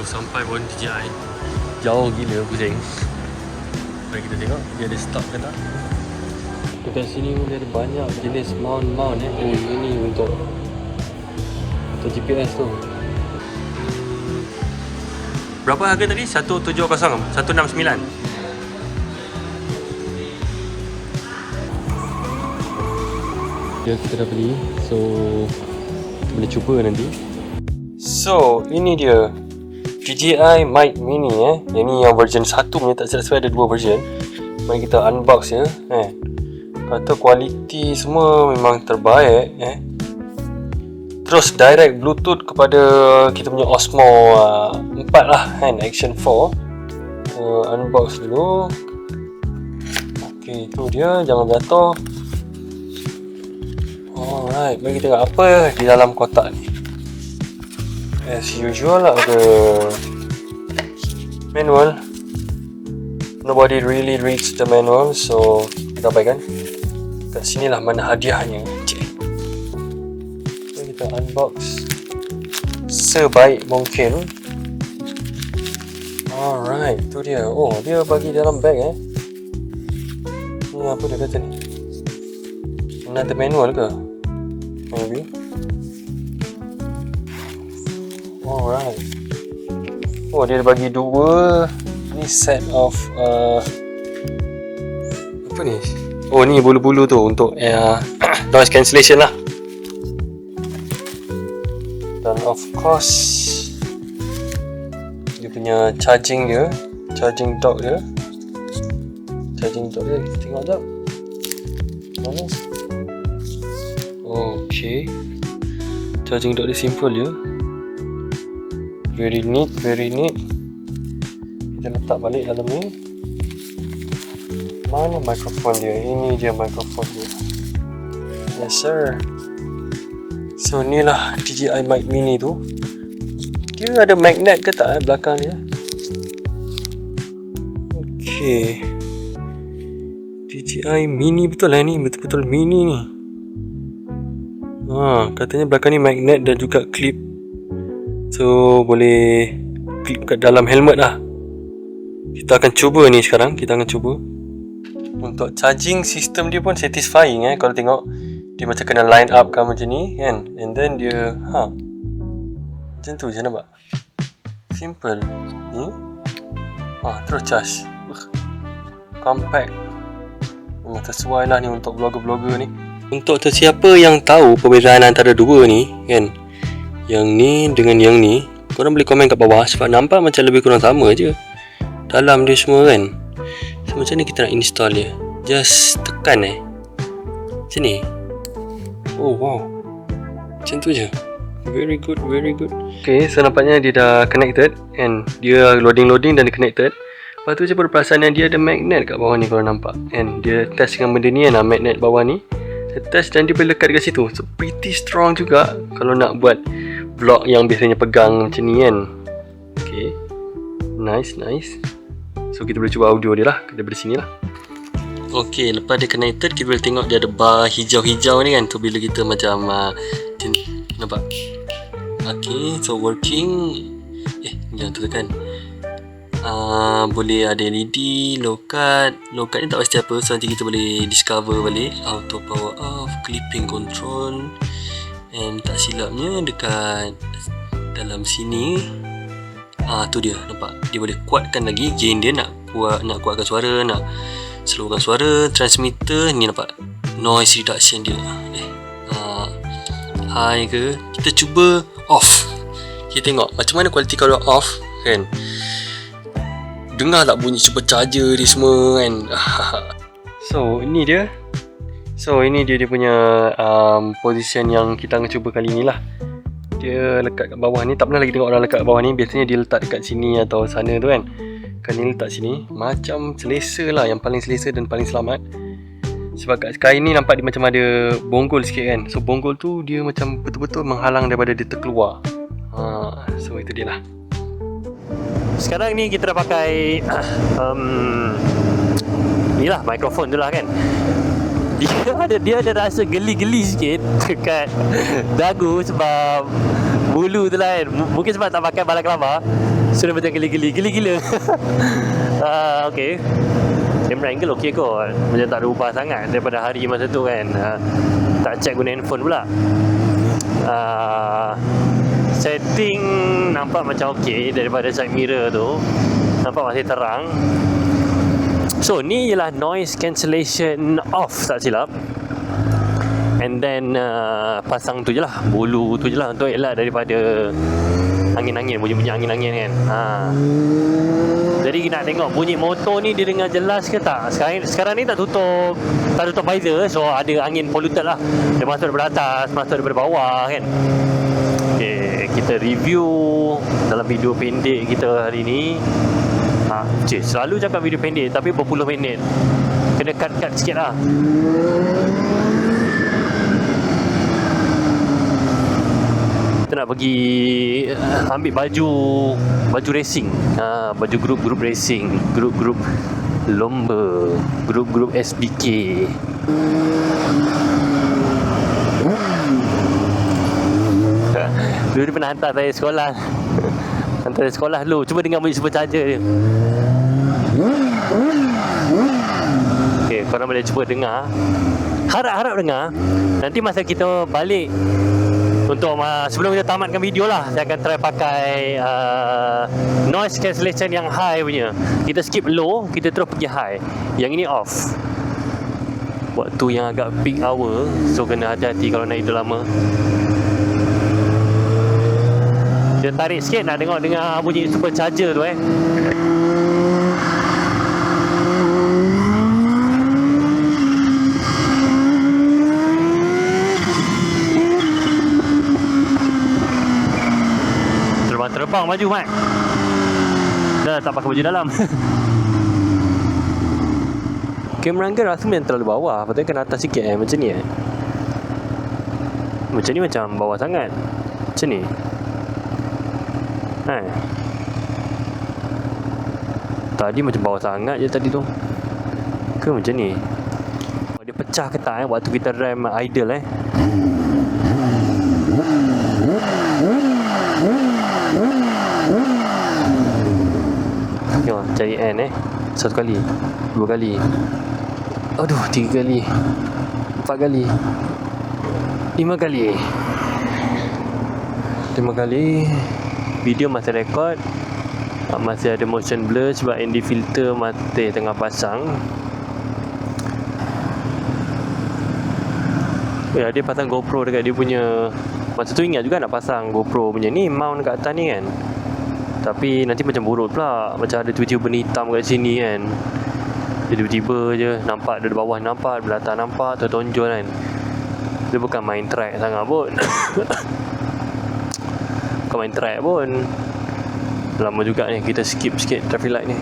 sampai pun DJI. Jauh gila pusing. Mari kita tengok dia ada stock ke tak. Dekat sini dia ada banyak jenis mount ini untuk GPS tu. Berapa harga tadi? 170, 169. Dia kita dah beli, so kita boleh cuba nanti. So ini dia DJI Mic Mini Yang ni yang version 1 punya, tak silap saya ada 2 version. Mari kita unbox ya. Kata kualiti semua memang terbaik Terus direct Bluetooth kepada kita punya Osmo 4 lah Action 4. Unbox dulu. Ok, tu dia, jangan jatuh. Alright, mari kita tengok apa di dalam kotak ni. As usual ada manual. Nobody really reads the manual, so kita abaikan. Kat sinilah mana hadiahnya. Mari kita unbox sebaik mungkin. Alright, tu dia. Oh, dia bagi dalam bag Ni apa dia kata ni? Another manual ke? Maybe. Alright. Oh, dia bagi 2 ni set of apa ni? Oh, ni bulu-bulu tu untuk noise cancellation lah. Dan of course dia punya charging dock dia. Kita tengok jap. Mana? Okay. Charging dock dia simple je. Very neat. Kita letak balik dalam ni. Mana mikrofon dia? Ini dia mikrofon dia. Yes sir. So ni lah DJI Mic Mini tu. Dia ada magnet ke tak belakang dia? Okay. DJI Mini betul lah ni. Betul-betul mini ni. Katanya belakang ni magnet dan juga clip. So boleh clip kat dalam helmet lah. Kita akan cuba ni sekarang. Untuk charging system dia pun satisfying kalau tengok. Dia macam kena line up kan macam ni kan. And then dia macam tu je nampak. Simple ni. Terus charge. Compact. Memang sesuai lah ni untuk vlogger-vlogger ni. Untuk sesiapa yang tahu perbezaan antara dua ni kan, yang ni dengan yang ni, korang boleh komen kat bawah. Sebab nampak macam lebih kurang sama je dalam dia semua kan. So macam ni kita nak install dia. Just tekan macam ni. Oh wow, macam tu je. Very good. Okay, so nampaknya dia dah connected and dia loading dan dia connected. Lepas tu je perasaan yang dia ada magnet kat bawah ni korang nampak. And dia test dengan benda ni magnet bawah ni. Dia test dan dia boleh lekat dekat situ. So pretty strong juga kalau nak buat vlog yang biasanya pegang macam ni kan. Okay, nice. So kita boleh cuba audio dia lah daripada sini lah. Okay, lepas dia connected, kita boleh tengok dia ada bar hijau-hijau ni kan. Tu bila kita macam nampak. Okay, so working. Jangan tekan. Boleh ada LED, low cut ni tak pasti apa. So nanti kita boleh discover balik. Auto power off, clipping control. And tak silapnya dekat dalam sini tu dia, nampak. Dia boleh kuatkan lagi gain dia, nak kuatkan suara, nak slowkan suara. Transmitter ni nampak noise reduction dia. High ke. Kita cuba off. Kita tengok macam mana kualiti kalau off kan. Dengar tak bunyi supercharger dia semua kan. So ini dia dia punya position yang kita akan cuba kali ni lah. Dia lekat kat bawah ni. Tak pernah lagi tengok orang lekat kat bawah ni. Biasanya dia letak dekat sini atau sana tu kan. Kan ni letak sini. Macam selesa lah. Yang paling selesa dan paling selamat. Sebab kat Sky ni nampak dia macam ada bonggol sikit kan. So bonggol tu dia macam betul-betul menghalang daripada dia terkeluar. So itu dia lah. Sekarang ni kita dah pakai ni lah mikrofon tu lah kan. Dia ada rasa geli-geli sikit dekat dagu sebab bulu tu lah kan. Mungkin sebab tak pakai balai kelapa. Sudah macam geli-gila. Okay, camera angle okey kot, macam tak ada ubah sangat daripada hari masa tu kan. Tak check guna handphone pula. Setting nampak macam okey daripada side mirror tu, nampak masih terang. So ni ialah noise cancellation off tak silap. And then pasang tu je lah, bulu tu je lah untuk elak daripada angin-angin, bunyi-bunyi angin-angin kan. Jadi nak tengok bunyi motor ni dia dengar jelas ke tak. Sekarang ni tak tutup visor, so ada angin polluted lah. Dia masuk daripada atas, masuk daripada bawah kan. Okay, kita review dalam video pendek kita hari ni. Selalu cakap video pendek tapi berpuluh minit, kena cut sikit lah. Kita nak pergi ambil baju racing, baju grup racing, grup lomba, grup SBK. Dulu dia pernah hantar saya sekolah dulu. Cuba dengar bunyi supercharger dia. Okay, korang boleh cuba dengar. Harap dengar. Nanti masa kita balik, untuk sebelum kita tamatkan video lah, saya akan try pakai noise cancellation yang high punya. Kita skip low, kita terus pergi high. Yang ini off. Waktu yang agak peak hour, so kena hati-hati kalau naik itu lama. Dia tarik sikit nak dengar bunyi supercharger tu Terbang baju Mat. Dah tak pakai baju dalam. Kamera angle rasa memang terlalu bawah. Patutnya kena atas sikit macam ni Macam ni macam bawah sangat. Macam ni tadi macam bawah sangat je tadi tu. Ke macam ni? Dia pecah ke tak waktu kita rem idle Tengok cari N satu kali, dua kali, aduh, tiga kali, empat kali, lima kali. Video masih rekod, masih ada motion blur sebab ND filter masih tengah pasang. Dia pasang GoPro dekat dia punya. Masa tu ingat juga nak pasang GoPro punya ni mount kat atas ni kan. Tapi nanti macam buruk pula, macam ada tiba-tiba benda hitam kat sini kan. Dia tiba-tiba je nampak, dari bawah nampak, dari atas nampak, tertonjol kan. Dia bukan main track sangat pun. Bukan main track pun. Lama juga ni kita skip sikit traffic light ni.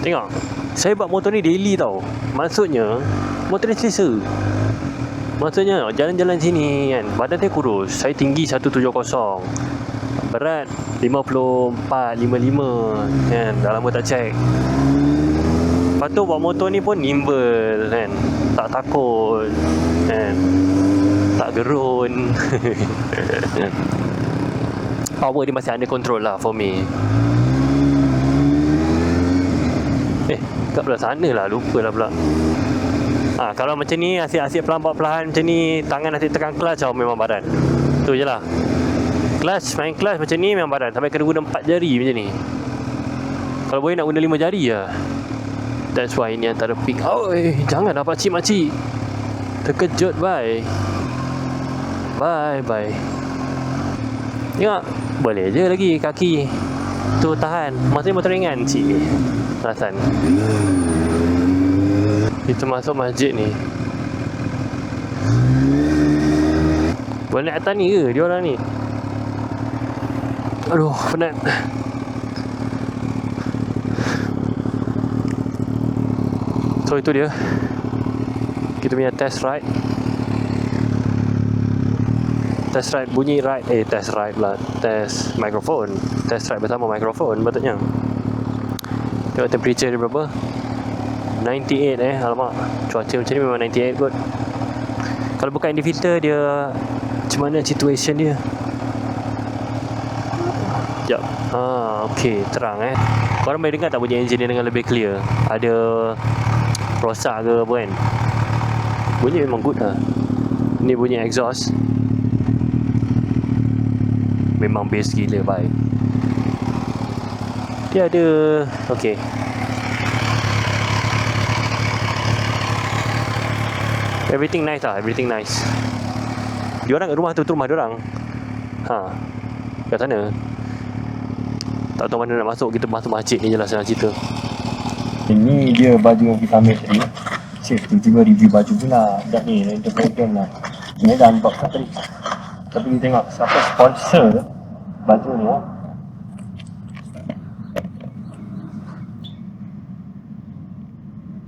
Tengok, saya buat motor ni daily tau. Maksudnya motor ni selesa. Maksudnya jalan-jalan sini kan, badan saya kurus. Saya tinggi 170, berat 54, 55 kan. Dah lama tak check. Lepas tu buat motor ni pun nimble kan, tak takut kan, tak gerun. Power dia masih under control lah for me. Kat belah sana lah, lupa lah pula. Kalau macam ni asyik-asyik pelan-pelan macam ni, tangan asyik tekan clutch memang badan. Tu je lah. Main clutch macam ni memang badan. Sampai kena guna 4 jari macam ni. Kalau boleh nak guna 5 jari lah. That's why ini antara peak. Jangan dapat makcik. Terkejut, bye. Bye. Tengok, boleh je lagi kaki tu tahan. Maksudnya motor ringan cik. Perasan kita masuk masjid ni, boleh naik atas ni ke dia orang ni? Aduh, penat. So itu dia kita punya test ride. Bunyi ride test ride pula. Test mikrofon. Test ride bersama mikrofon patutnya. Tengok temperature dia berapa, 98 alamak, cuaca macam ni memang 98 kot. Kalau buka ND filter dia macam mana situation dia. Sekejap. Okay, terang Korang boleh dengar tak bunyi enjin dia dengan lebih clear? Ada rosak ke apa kan? Bunyi memang good lah. Ni bunyi exhaust memang bass gila, baik. Dia ada, okay, everything nice lah, everything nice. Diorang kat rumah tu rumah diorang. Kat sana. Tak tahu mana nak masuk, kita masuk masjid ni je lah senang cerita. Ini dia baju yang kita ambil tadi. Tiba-tiba review baju pula. Dah ni, rental program lah. Ini dah unbox lah tadi. Tapi kita tengok siapa sponsor baju ni lah.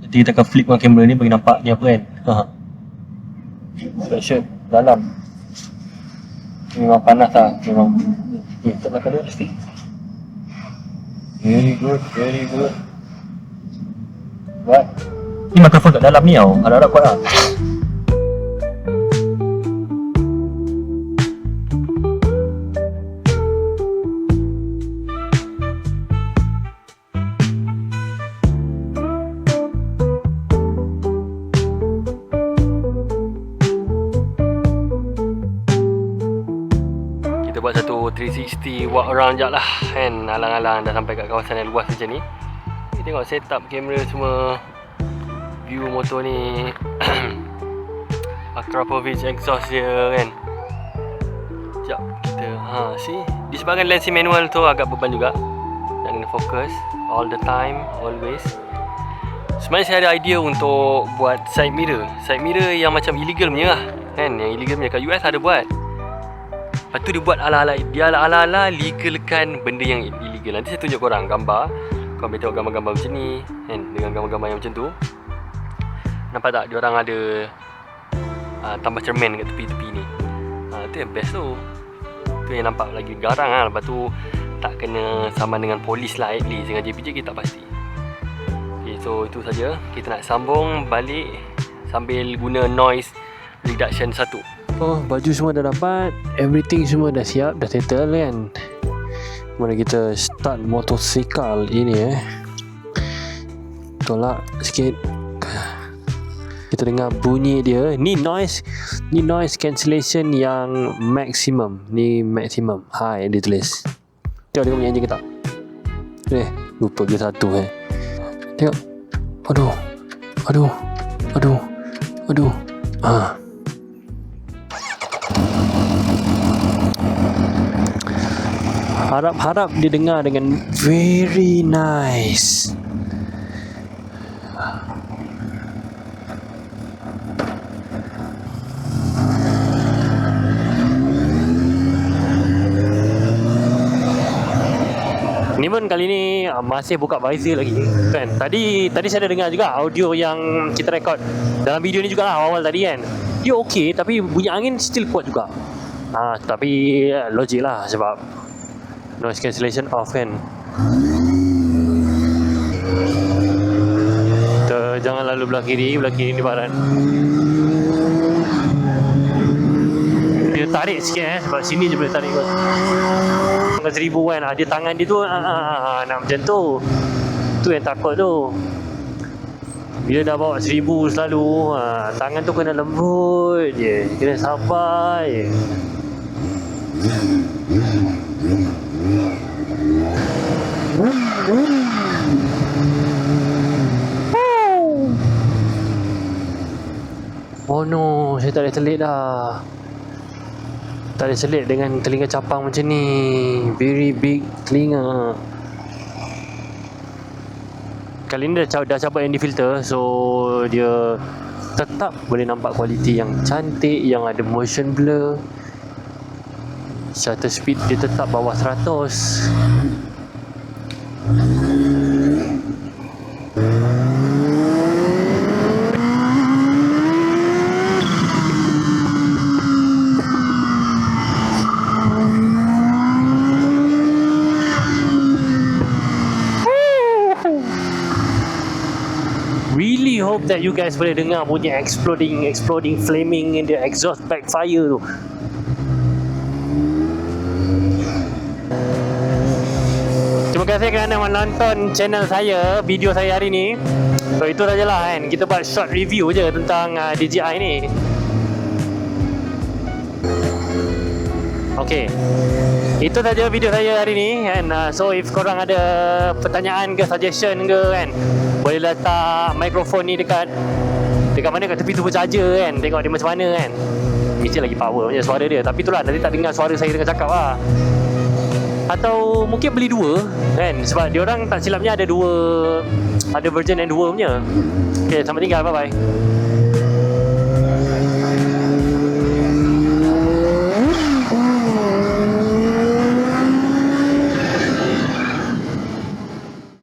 Nanti kita akan flip dengan kamera ni bagi nampak ni apa kan. Sweatshirt dalam. Memang panas lah. Memang. Tak belakang dia mesti. Very good, very good. What? Ni mikrofon kat dalam ni tau. Harap-harap kuat lah. Kita buat satu 360 walk around jap lah kan. Alang-alang dah sampai kat kawasan yang luas macam ni. Kita tengok setup kamera semua. View motor ni Akrapovic exhaust dia kan. Sekejap kita see, disebabkan lens manual tu agak beban juga. Nak kena fokus all the time, always. Sebenarnya saya ada idea untuk buat side mirror. Side mirror yang macam illegal punya lah kan. Yang illegal punya kat US ada buat. Lepas tu dia buat ala-ala, dia ala-ala legalkan benda yang illegal. Nanti saya tunjuk korang gambar. Korang boleh tengok gambar-gambar macam ni kan, dengan gambar-gambar yang macam tu. Nampak tak diorang ada tambah cermin kat tepi-tepi ni. Tu yang best tu. Tu yang nampak lagi garang lah. Lepas tu tak kena sama dengan polis lah, at least. Dengan JPJ kita tak pasti. Okay, so itu saja. Kita nak sambung balik sambil guna noise reduction 1. Baju semua dah dapat, everything semua dah siap, dah settle kan. Mari kita start motosikal ini Tolak sikit. Kita dengar bunyi dia. Ni noise cancellation yang maximum. Ni maximum high dia tulis. Tengok dia bunyi enjin ke tak? Lupa ke satu Tengok. Aduh. Harap-harap dia dengar dengan very nice. Ni pun kali ni masih buka visor lagi kan. Tadi saya dah dengar juga audio yang kita record dalam video ni juga lah awal tadi kan. Dia okey tapi bunyi angin still kuat juga. Tapi logik lah sebab noise cancellation off kan. Jangan lalu belah kiri ni barat. Dia tarik sikit sebab sini je boleh tarik kot. 1000 kan. Dia tangan dia tu nak macam tu. Tu yang takut tu. Bila dah bawa 1000 selalu, tangan tu kena lembut je. Kena sabar je. Oh no, saya tak boleh selit dah. Tak boleh selit dengan telinga capang macam ni. Very big telinga. Kali ni dah cabut ND filter, so dia tetap boleh nampak kualiti yang cantik, yang ada motion blur. Shutter speed dia tetap bawah 100. really hope that you guys boleh dengar bunyi exploding flaming in the exhaust backfire tu. Terima kasih kerana menonton channel saya, video saya hari ni. So itu sajalah kan, kita buat short review je tentang DJI ni. Okay, itu saja video saya hari ni kan. So if korang ada pertanyaan ke suggestion ke kan, boleh letak mikrofon ni dekat mana, kat tepi tu bercharger kan. Tengok dia macam mana kan. Mesti lagi power punya suara dia. Tapi itulah, nanti tak dengar suara saya dengan cakap lah. Atau mungkin beli dua kan, sebab diorang tak silapnya ada version yang dua punya. Okay, selamat tinggal, bye bye.